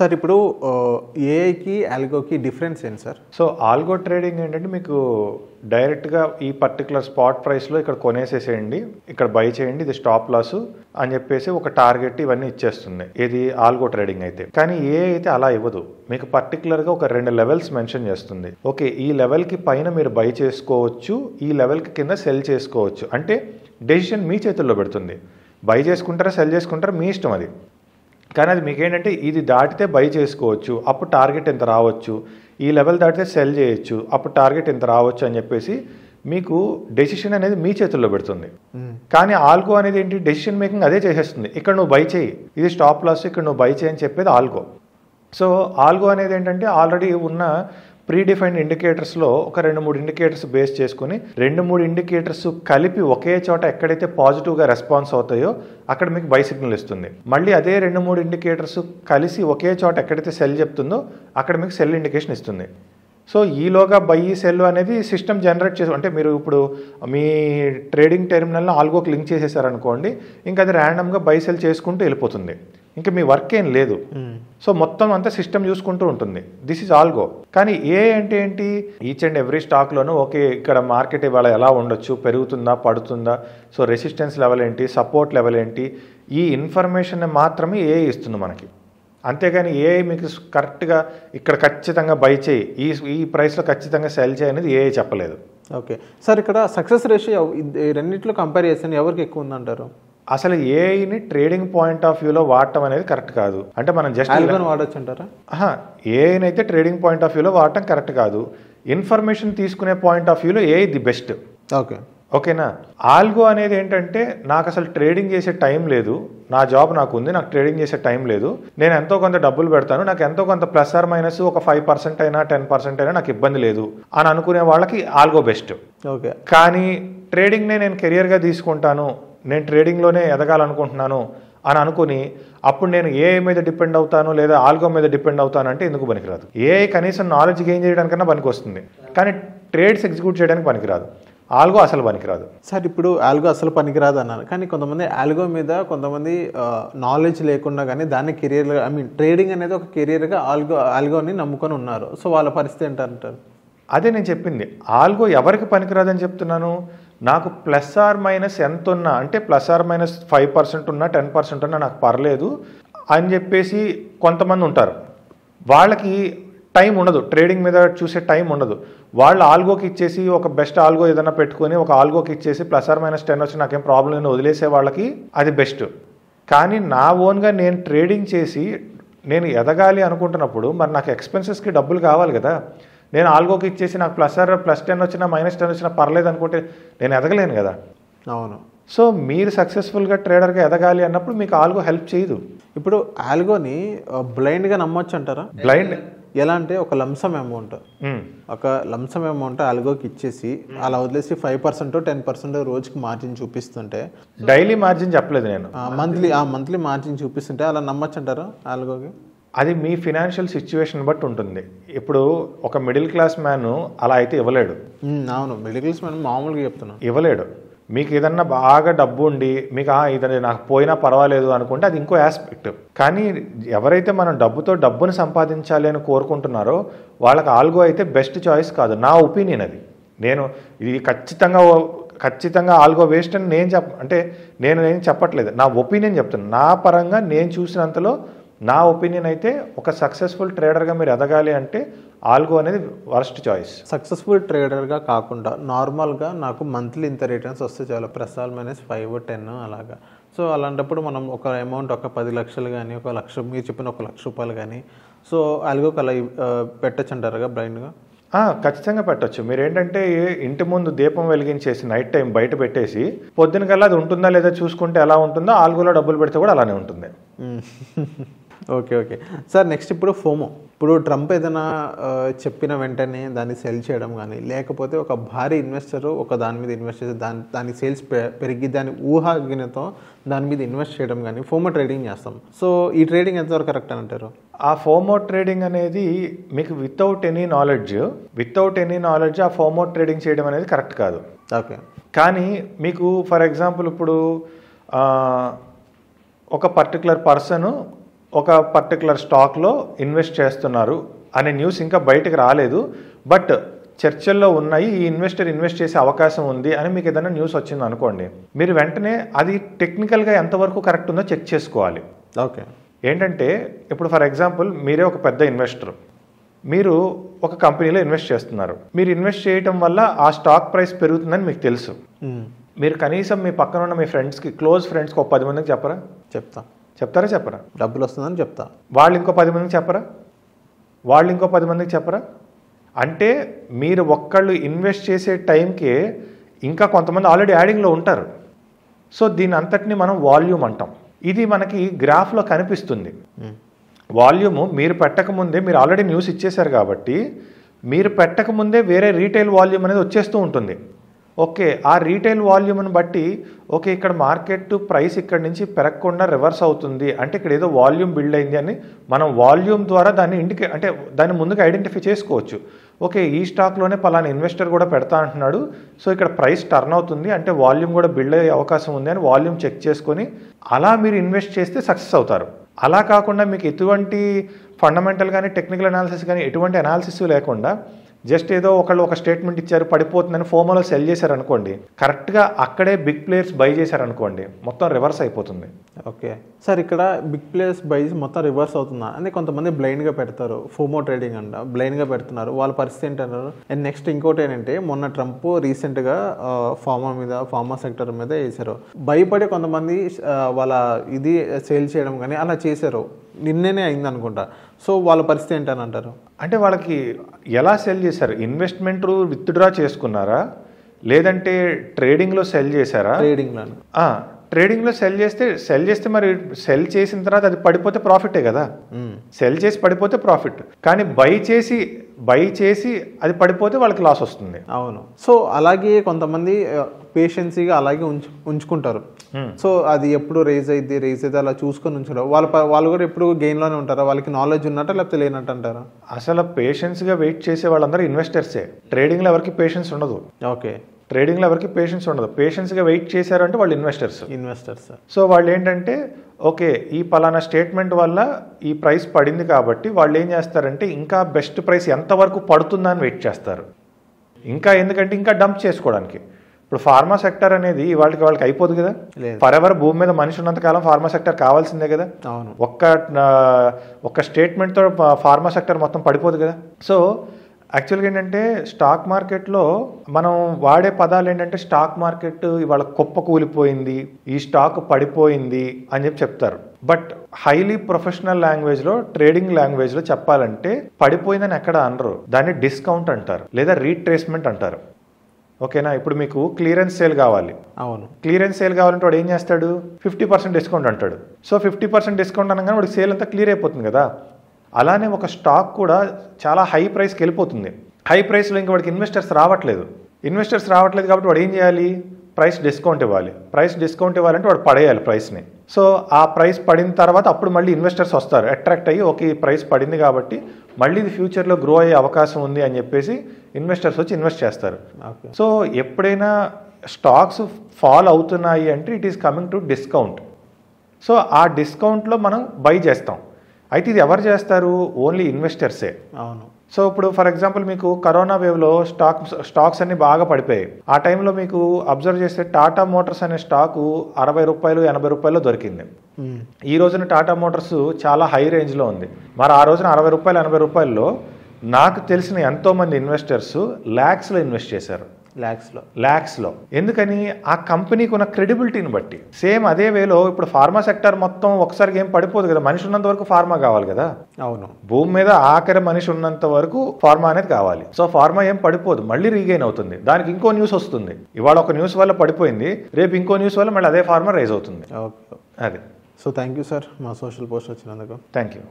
Sir ఇప్పుడు ఏఐకి ఆల్గోకి difference ఏంటి sir? So algo trading ఏంటంటే మీకు డైరెక్ట్గా ఈ పర్టికులర్ స్పాట్ ప్రైస్లో ఇక్కడ కొనేసేసేయండి, ఇక్కడ బై చేయండి, ఇది స్టాప్ లాస్ అని చెప్పేసి ఒక టార్గెట్ ఇవన్నీ ఇచ్చేస్తుంది. ఇది ఆల్గో ట్రేడింగ్ అయితే. కానీ ఏ అయితే అలా ఇవ్వదు, మీకు పర్టికులర్గా ఒక 2 లెవెల్స్ మెన్షన్ చేస్తుంది. ఓకే, ఈ లెవెల్కి పైన మీరు బై చేసుకోవచ్చు, ఈ లెవెల్కి కింద సెల్ చేసుకోవచ్చు. అంటే డెసిషన్ మీ చేతుల్లో పెడుతుంది. బై చేసుకుంటారా సెల్ చేసుకుంటారా మీ ఇష్టం అది. కానీ అది మీకేంటంటే ఇది దాటితే బై చేసుకోవచ్చు, అప్పుడు టార్గెట్ ఎంత రావచ్చు, ఈ లెవెల్ దాటితే సెల్ చేయొచ్చు, అప్పుడు టార్గెట్ ఎంత రావచ్చు అని చెప్పేసి మీకు డెసిషన్ అనేది మీ చేతుల్లో పెడుతుంది. కానీ ఆల్గో అనేది ఏంటి, డెసిషన్ మేకింగ్ అదే చేసేస్తుంది. ఇక్కడ నువ్వు బై చేయి, ఇది స్టాప్ లాస్, ఇక్కడ నువ్వు బై చేయి అని చెప్పేది ఆల్గో. సో ఆల్గో అనేది ఏంటంటే ఆల్రెడీ ఉన్న ప్రీ డిఫైన్డ్ ఇండికేటర్స్లో ఒక 2-3 ఇండికేటర్స్ బేస్ చేసుకుని 2-3 ఇండికేటర్స్ కలిపి ఒకే చోట ఎక్కడైతే పాజిటివ్గా రెస్పాన్స్ అవుతాయో అక్కడ మీకు బై సిగ్నల్ ఇస్తుంది. మళ్ళీ అదే 2-3 ఇండికేటర్స్ కలిసి ఒకే చోట ఎక్కడైతే సెల్ చెప్తుందో అక్కడ మీకు సెల్ ఇండికేషన్ ఇస్తుంది. సో ఈలోగా బై సెల్ అనేది సిస్టమ్ జనరేట్ చేసి, అంటే మీరు ఇప్పుడు మీ ట్రేడింగ్ టెర్మినల్ని ఆల్గోకి లింక్ చేసేసారనుకోండి, ఇంకా అది ర్యాండమ్గా బై సెల్ చేసుకుంటూ వెళ్ళిపోతుంది. ఇంకా మీ వర్క్ ఏం లేదు. సో మొత్తం అంతా సిస్టమ్ చూసుకుంటూ ఉంటుంది. This is algo. కానీ ఏ అంటే ఏంటి, ఈచ్ అండ్ ఎవ్రీ స్టాక్లోనూ ఓకే ఇక్కడ మార్కెట్ ఇవాళ ఎలా ఉండొచ్చు, పెరుగుతుందా పడుతుందా, సో రెసిస్టెన్స్ లెవెల్ ఏంటి, సపోర్ట్ లెవెల్ ఏంటి, ఈ ఇన్ఫర్మేషన్ మాత్రమే ఏ ఇస్తుంది మనకి. అంతేగాని ఏ మీకు కరెక్ట్గా ఇక్కడ ఖచ్చితంగా బై చేయి, ఈ ప్రైస్లో ఖచ్చితంగా సెల్ చేయి అనేది ఏ చెప్పలేదు. ఓకే సార్, ఇక్కడ సక్సెస్ రేషియో రెండింటిలో కంపేర్ చేస్తే ఎవరికి ఎక్కువ ఉందంటారు? అసలు ఏఐని ట్రేడింగ్ పాయింట్ ఆఫ్ వ్యూలో వాడటం అనేది కరెక్ట్ కాదు. అంటే మనం జస్ట్ వాడచ్చు అంటారా? ఏఐని అయితే ట్రేడింగ్ పాయింట్ ఆఫ్ వ్యూలో వాడటం కరెక్ట్ కాదు. ఇన్ఫర్మేషన్ తీసుకునే పాయింట్ ఆఫ్ వ్యూలో ఏఐ ది బెస్ట్. ఓకేనా. ఆల్గో అనేది ఏంటంటే నాకు అసలు ట్రేడింగ్ చేసే టైం లేదు, నా జాబ్ నాకు ఉంది, నాకు ట్రేడింగ్ చేసే టైం లేదు, నేను ఎంతో కొంత డబ్బులు పెడతాను, నాకు ఎంతో కొంత ప్లస్ ఆర్ మైనస్ ఒక 5% అయినా 10% అయినా నాకు ఇబ్బంది లేదు అని అనుకునే వాళ్ళకి ఆల్గో బెస్ట్. ఓకే. కానీ ట్రేడింగ్నే నేను కెరియర్గా తీసుకుంటాను, నేను ట్రేడింగ్లోనే ఎదగాలనుకుంటున్నాను అని అనుకుని అప్పుడు నేను ఏఐ మీద డిపెండ్ అవుతాను లేదా ఆల్గో మీద డిపెండ్ అవుతాను అంటే ఎందుకు పనికిరాదు. ఏఐ కనీసం నాలెడ్జ్ గెయిన్ చేయడానికన్నా పనికి వస్తుంది, కానీ ట్రేడ్స్ ఎగ్జిక్యూట్ చేయడానికి పనికిరాదు. ఆల్గో అసలు పనికిరాదు. సార్ ఇప్పుడు ఆల్గో అసలు పనికిరాదు అన్నారు, కానీ కొంతమంది ఆల్గో మీద కొంతమంది నాలెడ్జ్ లేకుండా కానీ దాన్ని కెరియర్గా, ట్రేడింగ్ అనేది ఒక కెరియర్గా ఆల్గోని నమ్ముకొని ఉన్నారు. సో వాళ్ళ పరిస్థితి ఏంటంటారు? అదే నేను చెప్పింది, ఆల్గో ఎవరికి పనికిరాదని చెప్తున్నాను. నాకు ప్లస్ ఆర్ మైనస్ ఎంత ఉన్నా, అంటే ప్లస్ ఆర్ మైనస్ 5% ఉన్నా 10% ఉన్నా నాకు పర్లేదు అని చెప్పేసి కొంతమంది ఉంటారు. వాళ్ళకి టైం ఉండదు, ట్రేడింగ్ మీద చూసే టైం ఉండదు. వాళ్ళు ఆల్గోకి ఇచ్చేసి ఒక బెస్ట్ ఆల్గో ఏదైనా పెట్టుకొని ఒక ఆల్గోకి ఇచ్చేసి ప్లస్ ఆర్ మైనస్ 10 వచ్చి నాకేం ప్రాబ్లం లేని వదిలేసే వాళ్ళకి అది బెస్ట్. కానీ నా ఓన్గా నేను ట్రేడింగ్ చేసి నేను ఎదగాలి అనుకుంటున్నప్పుడు మరి నాకు ఎక్స్పెన్సెస్కి డబ్బులు కావాలి కదా. నేను ఆల్గోకి ఇచ్చేసి నాకు +10 వచ్చినా -10 వచ్చినా పర్లేదు అనుకుంటే నేను ఎదగలేను కదా. అవును. సో మీరు సక్సెస్ఫుల్గా ట్రేడర్గా ఎదగాలి అన్నప్పుడు మీకు ఆల్గో హెల్ప్ చేయదు. ఇప్పుడు ఆల్గోని బ్లైండ్గా నమ్మొచ్చు అంటారా? బ్లైండ్ ఎలా అంటే ఒక లంసమ్ అమౌంట్ ఆల్గోకి ఇచ్చేసి అలా వదిలేసి 5% 10% రోజుకి మార్జిన్ చూపిస్తుంటే, డైలీ మార్జిన్ చెప్పలేదు నేను, మంత్లీ మార్జిన్ చూపిస్తుంటే అలా నమ్మొచ్చు అంటారా ఆల్గోకి? అది మీ ఫినాన్షియల్ సిచ్యువేషన్ బట్టి ఉంటుంది. ఇప్పుడు ఒక మిడిల్ క్లాస్ మ్యాన్ అలా అయితే ఇవ్వలేడు. అవును, మిడిల్ క్లాస్ మ్యాన్ మామూలుగా చెప్తున్నాను, ఇవ్వలేడు. మీకు ఏదన్నా బాగా డబ్బు ఉండి మీకు ఇది నాకు పోయినా పర్వాలేదు అనుకుంటే అది ఇంకో ఆస్పెక్ట్. కానీ ఎవరైతే మనం డబ్బుని సంపాదించాలి అని కోరుకుంటున్నారో వాళ్ళకి ఆల్గో అయితే బెస్ట్ చాయిస్ కాదు, నా ఒపీనియన్ అది. నేను ఇది ఖచ్చితంగా ఆల్గో వేస్ట్ అని నేను చెప్పట్లేదు, నా ఒపీనియన్ చెప్తున్నాను. నా పరంగా నేను చూసినంతలో నా ఒపీనియన్ అయితే ఒక సక్సెస్ఫుల్ ట్రేడర్గా మీరు ఎదగాలి అంటే ఆల్గో అనేది వర్స్ట్ చాయిస్. సక్సెస్ఫుల్ ట్రేడర్గా కాకుండా నార్మల్గా నాకు మంత్లీ ఇంత రిటర్న్స్ వస్తే చాలా +5 10 అలాగా. సో అలాంటప్పుడు మనం ఒక అమౌంట్ ఒక 10 లక్షలు కానీ ఒక 1,00,000, మీరు చెప్పిన 1,00,000 రూపాయలు కానీ, సో ఆల్గోకి అలా పెట్టచ్చు అంటారుగా బ్లైండ్గా? ఖచ్చితంగా పెట్టచ్చు. మీరు ఏంటంటే ఇంటి ముందు దీపం వెలిగించేసి నైట్ టైం బయట పెట్టేసి పొద్దున కల్లా అది ఉంటుందా లేదా చూసుకుంటే ఎలా ఉంటుందో ఆల్గోలో డబ్బులు పెడితే కూడా అలానే ఉంటుంది. ఓకే సార్, నెక్స్ట్ ఇప్పుడు ఫోమో. ఇప్పుడు ట్రంప్ ఏదైనా చెప్పిన వెంటనే దాన్ని సెల్ చేయడం కానీ, లేకపోతే ఒక భారీ ఇన్వెస్టరు ఒక దాని మీద ఇన్వెస్ట్ చేసి దాని సేల్స్ పెరిగి దాని ఊహాజ్ఞతో దాని మీద ఇన్వెస్ట్ చేయడం కానీ ఫోమో ట్రేడింగ్ చేస్తాం. సో ఈ ట్రేడింగ్ ఎంతవరకు కరెక్ట్ అని అంటారు? ఆ ఫోమో ట్రేడింగ్ అనేది మీకు వితౌట్ ఎనీ నాలెడ్జ్ ఆ ఫోమో ట్రేడింగ్ చేయడం అనేది కరెక్ట్ కాదు. ఓకే. కానీ మీకు ఫర్ ఎగ్జాంపుల్ ఇప్పుడు ఒక పర్టికులర్ పర్సన్ ఒక పర్టికులర్ స్టాక్లో ఇన్వెస్ట్ చేస్తున్నారు అనే న్యూస్ ఇంకా బయటకు రాలేదు, బట్ చర్చల్లో ఉన్నాయి, ఈ ఇన్వెస్టర్ ఇన్వెస్ట్ చేసే అవకాశం ఉంది అని మీకు ఏదైనా న్యూస్ వచ్చింది అనుకోండి, మీరు వెంటనే అది టెక్నికల్గా ఎంతవరకు కరెక్ట్ ఉందో చెక్ చేసుకోవాలి. ఓకే. ఏంటంటే ఇప్పుడు ఫర్ ఎగ్జాంపుల్ మీరే ఒక పెద్ద ఇన్వెస్టర్, మీరు ఒక కంపెనీలో ఇన్వెస్ట్ చేస్తున్నారు. మీరు ఇన్వెస్ట్ చేయడం వల్ల ఆ స్టాక్ ప్రైస్ పెరుగుతుందని మీకు తెలుసు. మీరు కనీసం మీ పక్కన ఉన్న మీ ఫ్రెండ్స్కి, క్లోజ్ ఫ్రెండ్స్కి ఒక 10 మందికి చెప్పరా? చెప్తారా చెప్పరా? డబ్బులు వస్తుందని చెప్తా. వాళ్ళు ఇంకో 10 మందికి చెప్పరా? వాళ్ళు ఇంకో 10 మందికి చెప్పరా? అంటే మీరు ఒక్కళ్ళు ఇన్వెస్ట్ చేసే టైంకే ఇంకా కొంతమంది ఆల్రెడీ యాడింగ్లో ఉంటారు. సో దీని అంతటిని మనం వాల్యూమ్ అంటాం. ఇది మనకి గ్రాఫ్లో కనిపిస్తుంది. వాల్యూము మీరు పెట్టకముందే, మీరు ఆల్రెడీ న్యూస్ ఇచ్చేశారు కాబట్టి మీరు పెట్టకముందే వేరే రీటైల్ వాల్యూమ్ అనేది వచ్చేస్తూ ఉంటుంది. ఓకే, ఆ రీటైల్ వాల్యూమ్ని బట్టి ఓకే ఇక్కడ మార్కెట్ ప్రైస్ ఇక్కడ నుంచి పెరగకుండా రివర్స్ అవుతుంది అంటే ఇక్కడ ఏదో వాల్యూమ్ బిల్డ్ అయింది అని మనం వాల్యూమ్ ద్వారా దాన్ని అంటే దాన్ని ముందుగా ఐడెంటిఫై చేసుకోవచ్చు. ఓకే, ఈ స్టాక్లోనే పలానా ఇన్వెస్టర్ కూడా పెడతా అంటున్నాడు, సో ఇక్కడ ప్రైస్ టర్న్ అవుతుంది అంటే వాల్యూమ్ కూడా బిల్డ్ అయ్యే అవకాశం ఉంది అని వాల్యూమ్ చెక్ చేసుకొని అలా మీరు ఇన్వెస్ట్ చేస్తే సక్సెస్ అవుతారు. అలా కాకుండా మీకు ఎటువంటి ఫండమెంటల్ కానీ టెక్నికల్ అనాలిసిస్ కానీ ఎటువంటి అనాలిసిస్ లేకుండా జస్ట్ ఏదో ఒకళ్ళు ఒక స్టేట్మెంట్ ఇచ్చారు పడిపోతుందని ఫోమోలో సెల్ చేశారు అనుకోండి, కరెక్ట్గా అక్కడే బిగ్ ప్లేయర్స్ బై చేశారనుకోండి, మొత్తం రివర్స్ అయిపోతుంది. ఓకే సార్, ఇక్కడ బిగ్ ప్లేయర్స్ బై మొత్తం రివర్స్ అవుతుందా అంటే కొంతమంది బ్లైండ్గా పెడతారు, ఫోమో ట్రేడింగ్ అంట, బ్లైండ్గా పెడుతున్నారు, వాళ్ళ పరిస్థితి ఏంటన్నారు. అండ్ నెక్స్ట్ ఇంకోటి ఏంటంటే మొన్న ట్రంప్ రీసెంట్గా ఫార్మా సెక్టర్ మీద వేశారు, భయపడి కొంతమంది వాళ్ళ ఇది సేల్ చేయడం కానీ అలా చేశారు, నిన్ననే అయింది అనుకుంటా. సో వాళ్ళ పరిస్థితి ఏంటని అంటారు. అంటే వాళ్ళకి ఎలా సెల్ చేశారు? ఇన్వెస్ట్మెంట్ విత్డ్రా చేసుకున్నారా లేదంటే ట్రేడింగ్లో సెల్ చేశారా? ట్రేడింగ్లో సెల్ చేస్తే మరి సెల్ చేసిన తర్వాత అది పడిపోతే ప్రాఫిటే కదా. సెల్ చేసి పడిపోతే ప్రాఫిట్, కానీ బై చేసి అది పడిపోతే వాళ్ళకి లాస్ వస్తుంది. అవును. సో అలాగే కొంతమంది పేషెన్సీగా అలాగే ఉంచుకుంటారు. సో అది ఎప్పుడు రేజ్ అయితే అలా చూసుకొని ఉంచారు. వాళ్ళు కూడా ఎప్పుడు గెయిన్లోనే ఉంటారా? వాళ్ళకి నాలెడ్జ్ ఉన్నట్ట లేకపోతే లేనట్టు అంటారా? అసలు పేషెన్స్గా వెయిట్ చేసే వాళ్ళందరూ ఇన్వెస్టర్సే. ట్రేడింగ్లో ఎవరికి పేషెన్స్ ఉండదు. ఓకే, ట్రేడింగ్లో ఎవరికి పేషెన్స్ ఉండదు. పేషెన్స్గా వెయిట్ చేశారంటే వాళ్ళు ఇన్వెస్టర్స్. సో వాళ్ళు ఏంటంటే ఓకే ఈ పలానా స్టేట్మెంట్ వల్ల ఈ ప్రైస్ పడింది కాబట్టి వాళ్ళు ఏం చేస్తారంటే ఇంకా బెస్ట్ ప్రైస్ ఎంతవరకు పడుతుందని వెయిట్ చేస్తారు. ఇంకా ఎందుకంటే ఇంకా డంప్ చేసుకోవడానికి. ఇప్పుడు ఫార్మా సెక్టర్ అనేది వాళ్ళకి అయిపోదు కదా. ఫర్ ఎవర్ భూమి మీద మనిషి ఉన్నంతకాలం ఫార్మా సెక్టర్ కావాల్సిందే కదా. ఒక్క స్టేట్మెంట్తో ఫార్మా సెక్టర్ మొత్తం పడిపోదు కదా. సో యాక్చువల్గా ఏంటంటే స్టాక్ మార్కెట్లో మనం వాడే పదాలు ఏంటంటే స్టాక్ మార్కెట్ ఇవాళ కుప్ప కూలిపోయింది, ఈ స్టాక్ పడిపోయింది అని చెప్తారు. బట్ హైలీ ప్రొఫెషనల్ లాంగ్వేజ్లో, ట్రేడింగ్ లాంగ్వేజ్లో చెప్పాలంటే పడిపోయిందని ఎక్కడ అనరు, దాన్ని డిస్కౌంట్ అంటారు లేదా రీట్రేస్మెంట్ అంటారు. ఓకేనా? ఇప్పుడు మీకు క్లియరెన్స్ సేల్ కావాలి. అవును, క్లియరెన్స్ సేల్ కావాలంటే వాడు ఏం చేస్తాడు? 50% డిస్కౌంట్ అంటాడు. సో 50% డిస్కౌంట్ అనగానే వాడికి సేల్ అంతా క్లియర్ అయిపోతుంది కదా. అలానే ఒక స్టాక్ కూడా చాలా హై ప్రైస్కి వెళ్ళిపోతుంది. హై ప్రైస్లో ఇంకా వాడికి ఇన్వెస్టర్స్ రావట్లేదు కాబట్టి వాడు ఏం చేయాలి? ప్రైస్ డిస్కౌంట్ ఇవ్వాలంటే వాడు పడేయాలి ప్రైస్ని. సో ఆ ప్రైస్ పడిన తర్వాత అప్పుడు మళ్ళీ ఇన్వెస్టర్స్ వస్తారు, అట్రాక్ట్ అయ్యి ఓకే ఈ ప్రైస్ పడింది కాబట్టి మళ్ళీ ఇది ఫ్యూచర్లో గ్రో అయ్యే అవకాశం ఉంది అని చెప్పేసి ఇన్వెస్టర్స్ వచ్చి ఇన్వెస్ట్ చేస్తారు. సో ఎప్పుడైనా స్టాక్స్ ఫాల్ అవుతున్నాయి అంటే it is coming to discount. So ఆ డిస్కౌంట్లో మనం బై చేస్తాం. అయితే ఇది ఎవరు చేస్తారు? ఓన్లీ ఇన్వెస్టర్సే. అవును. సో ఇప్పుడు ఫర్ ఎగ్జాంపుల్ మీకు కరోనా వేవ్లో స్టాక్స్ అన్ని బాగా పడిపోయాయి. ఆ టైంలో మీకు అబ్జర్వ్ చేస్తే టాటా మోటార్స్ అనే స్టాకు 60 రూపాయలు 80 రూపాయలు దొరికింది. ఈ రోజున టాటా మోటార్స్ చాలా హై రేంజ్లో ఉంది. మరి ఆ రోజున 60 రూపాయలు 80 రూపాయల్లో నాకు తెలిసిన ఎంతోమంది ఇన్వెస్టర్స్ ల్యాక్స్లో ఇన్వెస్ట్ చేశారు. ల్యాక్స్లో. ఎందుకని? ఆ కంపెనీకి ఉన్న క్రెడిబిలిటీని బట్టి. సేమ్ అదే వేలో ఇప్పుడు ఫార్మా సెక్టర్ మొత్తం ఒకసారికి ఏం పడిపోదు కదా. మనిషి ఉన్నంత వరకు ఫార్మా కావాలి కదా. అవును, భూమి మీద ఆఖరి మనిషి ఉన్నంత వరకు ఫార్మా అనేది కావాలి. సో ఫార్మా ఏం పడిపోదు, మళ్ళీ రీగెయిన్ అవుతుంది. దానికి ఇంకో న్యూస్ వస్తుంది. ఇవాళ ఒక న్యూస్ వల్ల పడిపోయింది, రేపు ఇంకో న్యూస్ వల్ల మళ్ళీ అదే ఫార్మా రైజ్ అవుతుంది. అది. సో థ్యాంక్ యూ సార్ మా సోషల్ పోస్ట్ వచ్చినందుకు. Thank you.